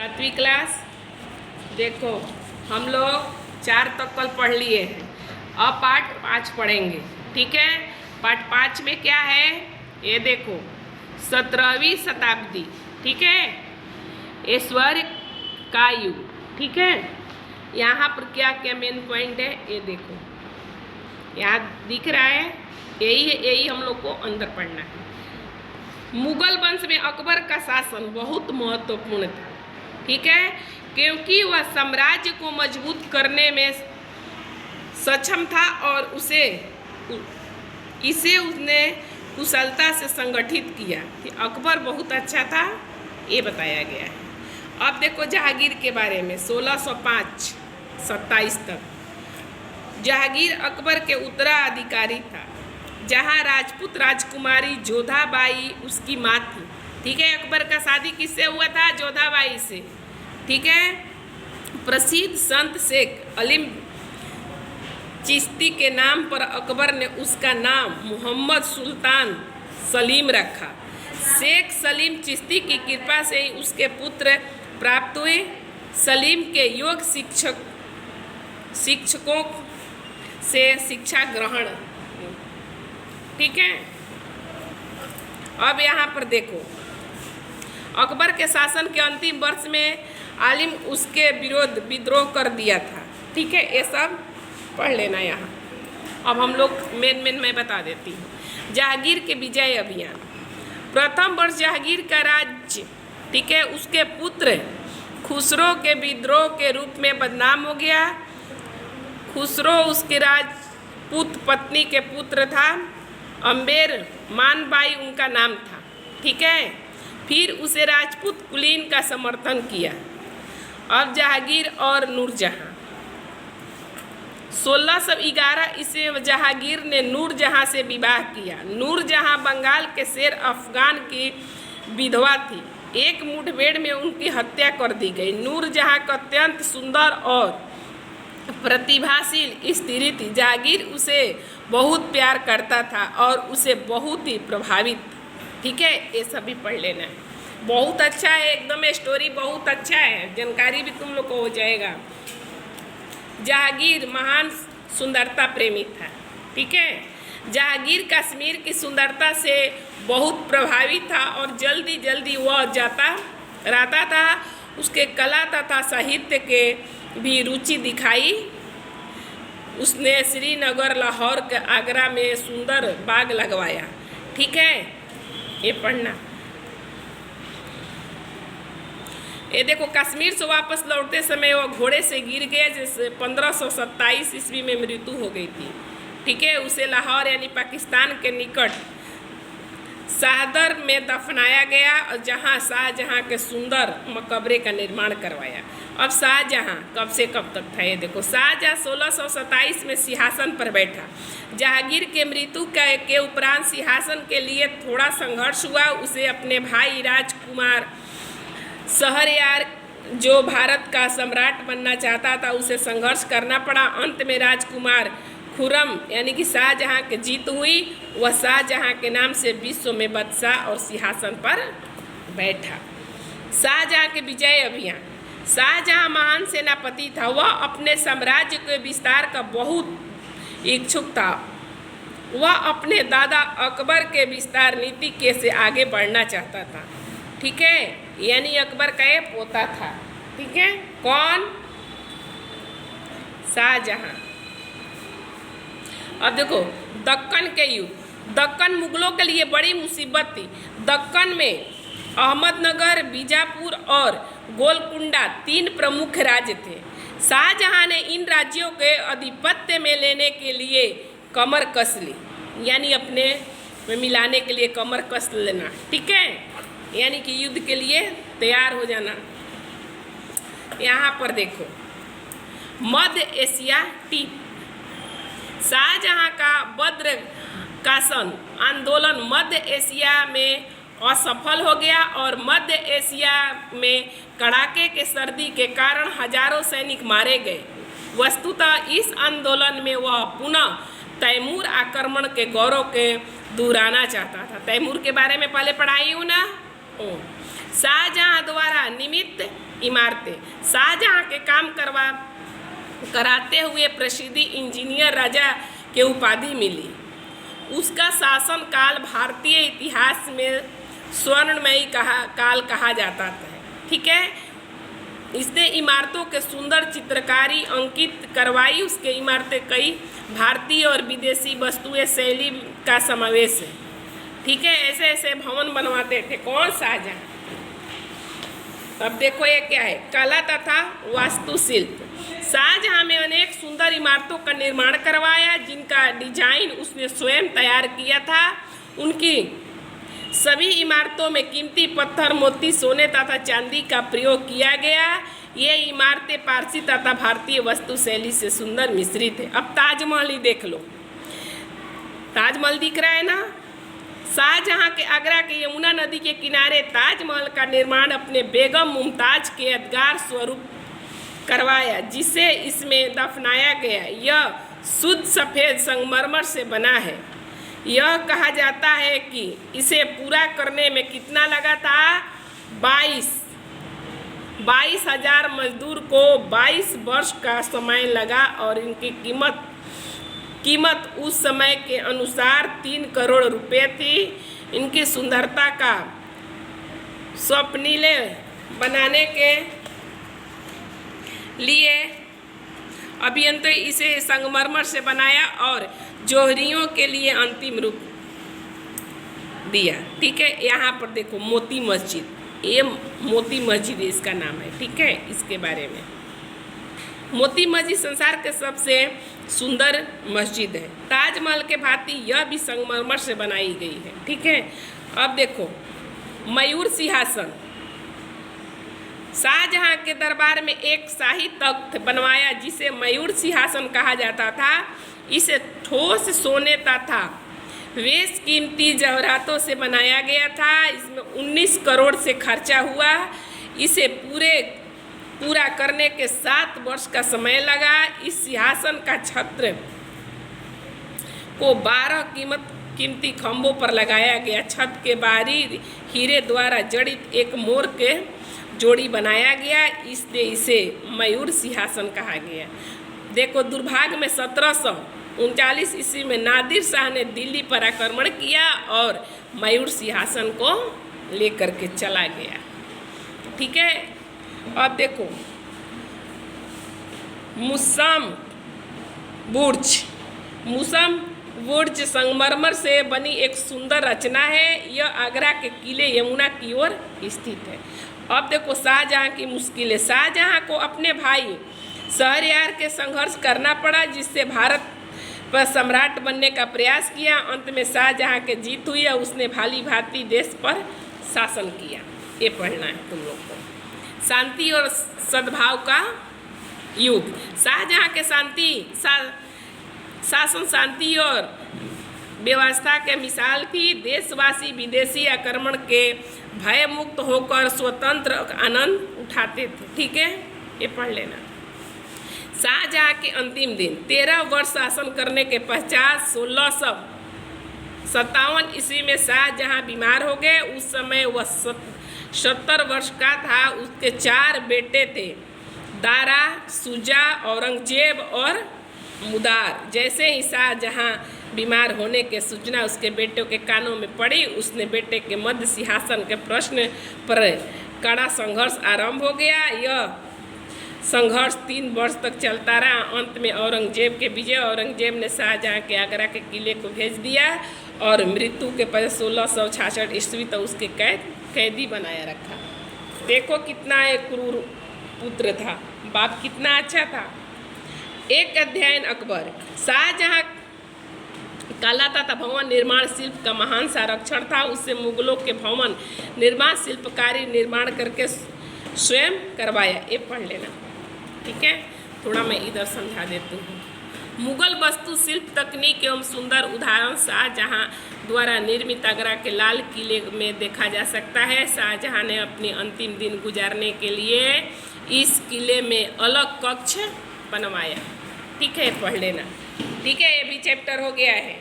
7वीं class. देखो हम लोग 4 तक कल पढ़ लिए हैं, अब पाठ 5 पढ़ेंगे। ठीक है, पाठ 5 में क्या है ये देखो, 17वीं शताब्दी। ठीक है, ऐश्वर्य का युग। ठीक है, यहाँ पर क्या क्या मेन पॉइंट है ये देखो, यहाँ दिख रहा है, यही हम लोग को अंदर पढ़ना है। मुगल वंश में अकबर का शासन बहुत महत्वपूर्ण था। ठीक है, क्योंकि वह साम्राज्य को मजबूत करने में सक्षम था और इसे उसने कुशलता से संगठित किया कि अकबर बहुत अच्छा था, ये बताया गया है। अब देखो जहांगीर के बारे में 1605-27 तक जहांगीर अकबर के उत्तराधिकारी था, जहां राजपूत राजकुमारी जोधाबाई उसकी माँ थी। ठीक है, अकबर का शादी किससे हुआ था? जोधाबाई से। ठीक है, प्रसिद्ध संत शेख अलीम चिश्ती के नाम पर अकबर ने उसका नाम मोहम्मद सुल्तान सलीम रखा। शेख सलीम चिश्ती की कृपा से ही उसके पुत्र प्राप्त हुए। सलीम के योग शिक्षकों से शिक्षा ग्रहण। ठीक है, अब यहाँ पर देखो, अकबर के शासन के अंतिम वर्ष में आलिम उसके विरोध विद्रोह कर दिया था। ठीक है, ये सब पढ़ लेना यहाँ। अब हम लोग मेन मैं बता देती हूँ। जहांगीर के विजय अभियान। प्रथम वर्ष जहांगीर का राज्य, ठीक है, उसके पुत्र खुसरो के विद्रोह के रूप में बदनाम हो गया। खुसरो उसके राजपूत पत्नी के पुत्र था, अम्बेर मानबाई उनका नाम था। ठीक है, फिर उसे राजपूत कुलीन का समर्थन किया। अब जहांगीर और नूरजहां। 1611 ईस्वी में जहांगीर ने नूरजहां से विवाह किया। नूरजहां बंगाल के शेर अफगान की विधवा थी। एक मुठभेड़ में उनकी हत्या कर दी गई। नूरजहां का अत्यंत सुंदर और प्रतिभाशील स्त्री थी। जहांगीर उसे बहुत प्यार करता था और उसे बहुत ही प्रभावित। ठीक है, ये सभी पढ़ लेना है, बहुत अच्छा है, एकदम स्टोरी बहुत अच्छा है, जानकारी भी तुम लोग को हो जाएगा। जहांगीर महान सुंदरता प्रेमी था। ठीक है, जहांगीर कश्मीर की सुंदरता से बहुत प्रभावित था और जल्दी वह जाता रहता था। उसके कला तथा साहित्य के भी रुचि दिखाई। उसने श्रीनगर, लाहौर के आगरा में सुंदर बाग लगवाया। ठीक है, ये पढ़ना। ये देखो, कश्मीर से वापस लौटते समय वह घोड़े से गिर गया, जिससे 1527 ईस्वी में मृत्यु हो गई थी। ठीक है, उसे लाहौर यानी पाकिस्तान के निकट शाहदर में दफनाया गया और जहां शाहजहां के सुंदर मकबरे का निर्माण करवाया। अब शाहजहां कब से कब तक था ये देखो, शाहजहां 1627 में सिंहासन पर बैठा। जहांगीर के मृत्यु के उपरांत सिंहासन के लिए थोड़ा संघर्ष हुआ। उसे अपने भाई राजकुमार शहरयार, जो भारत का सम्राट बनना चाहता था, उसे संघर्ष करना पड़ा। अंत में राजकुमार खुर्रम यानी कि शाहजहां की जीत हुई। वह शाहजहां के नाम से विश्व में बादशाह और सिंहासन पर बैठा। शाहजहां के विजय अभियान। शाहजहां महान सेनापति था। वह अपने साम्राज्य के विस्तार का बहुत इच्छुक था। वह अपने दादा अकबर के विस्तार नीति के से आगे बढ़ना चाहता था। ठीक है, यानी अकबर का ये पोता था। ठीक है, कौन? शाहजहां। अब देखो, दक्कन के युग। दक्कन मुगलों के लिए बड़ी मुसीबत थी। दक्कन में अहमदनगर, बीजापुर और गोलकुंडा 3 प्रमुख राज्य थे। शाहजहां ने इन राज्यों के आधिपत्य में लेने के लिए कमर कस ली, यानी अपने में मिलाने के लिए कमर कस लेना। ठीक है, यानी कि युद्ध के लिए तैयार हो जाना। यहाँ पर देखो, मध्य एशिया टीप। शाहजहां का बद्र कासन आंदोलन मध्य एशिया में असफल हो गया और मध्य एशिया में कड़ाके के सर्दी के कारण हजारों सैनिक मारे गए। वस्तुतः इस आंदोलन में वह पुनः तैमूर आक्रमण के गौरव के दोहराना चाहता था। तैमूर के बारे में पहले पढ़ाई हूँ ना। शाहजहां द्वारा निमित्त इमारतें। शाहजहां के काम कराते हुए प्रसिद्ध इंजीनियर राजा के उपाधि मिली। उसका शासन काल भारतीय इतिहास में स्वर्णमयी काल कहा जाता है। ठीक है, इसने इमारतों के सुंदर चित्रकारी अंकित करवाई। उसके इमारतें कई भारतीय और विदेशी वस्तुएं शैली का समावेश है। ठीक है, ऐसे ऐसे भवन बनवाते थे कौन? शाहजहां। अब देखो ये क्या है, कला तथा वास्तुशिल्प। शाहजहां में अनेक सुंदर इमारतों का निर्माण करवाया जिनका डिजाइन उसने स्वयं तैयार किया था। उनकी सभी इमारतों में कीमती पत्थर, मोती, सोने तथा चांदी का प्रयोग किया गया। ये इमारतें पारसी तथा भारतीय वास्तु शैली से सुंदर मिश्रित है। अब ताजमहल ही देख लो, ताजमहल दिख रहा है ना। शाहजहां के आगरा के यमुना नदी के किनारे ताजमहल का निर्माण अपने बेगम मुमताज के यादगार स्वरूप करवाया, जिसे इसमें दफनाया गया। यह शुद्ध सफ़ेद संगमरमर से बना है। यह कहा जाता है कि इसे पूरा करने में कितना लगा था? 22,000 मजदूर को 22 वर्ष का समय लगा और इनकी कीमत उस समय के अनुसार 3 करोड़ रुपए थी। इनकी सुंदरता का स्वप्निले बनाने के लिए अभियंता इसे संगमरमर से बनाया और जोहरियों के लिए अंतिम रूप दिया। ठीक है, यहाँ पर देखो मोती मस्जिद, ये मोती मस्जिद इसका नाम है। ठीक है, इसके बारे में मोती मस्जिद संसार के सबसे सुंदर मस्जिद है। ताजमहल के भांति यह भी संगमरमर से बनाई गई है। ठीक है, अब देखो मयूर सिंहासन। शाहजहां के दरबार में एक शाही तख्त बनवाया जिसे मयूर सिंहासन कहा जाता था। इसे ठोस सोने तथा बेश कीमती जवाहरातों से बनाया गया था। इसमें 19 करोड़ से खर्चा हुआ। इसे पूरा करने के 7 वर्ष का समय लगा। इस सिंहासन का छत्र को 12 कीमती खंभों पर लगाया गया। छत के बाहरी हीरे द्वारा जड़ित एक मोर के जोड़ी बनाया गया, इसलिए इसे मयूर सिंहासन कहा गया। देखो दुर्भाग्य में 1739 ईस्वी में नादिर शाह ने दिल्ली पर आक्रमण किया और मयूर सिंहासन को लेकर के चला गया। ठीक है, अब देखो मुसम बुर्ज संगमरमर से बनी एक सुंदर रचना है। यह आगरा के किले यमुना की ओर स्थित है। अब देखो शाहजहां की मुश्किलें। शाहजहां को अपने भाई शहरयार के संघर्ष करना पड़ा, जिससे भारत पर सम्राट बनने का प्रयास किया। अंत में शाहजहां के जीत हुई और उसने भाली भांति देश पर शासन किया। ये पढ़ना है तुम लोग को। शांति और सद्भाव का युग। शाहजहां के शासन शांति और व्यवस्था के मिसाल थी। देशवासी विदेशी आक्रमण के भय मुक्त होकर स्वतंत्र आनंद उठाते थे। ठीक है, ये पढ़ लेना। शाहजहां के अंतिम दिन। 13 वर्ष शासन करने के पश्चात 1657 ईस्वी में शाहजहां बीमार हो गए। उस समय वह 70 वर्ष का था। उसके 4 बेटे थे, दारा, शुजा, औरंगजेब और मुदार। जैसे ही शाहजहां बीमार होने के सूचना उसके बेटों के कानों में पड़ी, उसने बेटे के मध्य सिंहासन के प्रश्न पर कड़ा संघर्ष आरंभ हो गया। यह संघर्ष 3 वर्ष तक चलता रहा। अंत में औरंगजेब के विजय। औरंगजेब ने शाहजहां के आगरा के किले को भेज दिया और मृत्यु के पहले 1666 ईस्वी तक उसके कैदी बनाया रखा। देखो कितना एक क्रूर पुत्र था, बाप कितना अच्छा था। एक अध्ययन अकबर। शाहजहां कला तथा भवन निर्माण शिल्प का महान संरक्षण था। उससे मुगलों के भवन निर्माण शिल्पकारी निर्माण करके स्वयं करवाया। ये पढ़ लेना। ठीक है, थोड़ा मैं इधर समझा देती हूँ। मुगल वास्तुशिल्प तकनीक एवं सुंदर उदाहरण शाहजहां द्वारा निर्मित आगरा के लाल किले में देखा जा सकता है। शाहजहां ने अपने अंतिम दिन गुजारने के लिए इस किले में अलग कक्ष बनवाया। ठीक है, पढ़ लेना। ठीक है, ये भी चैप्टर हो गया है।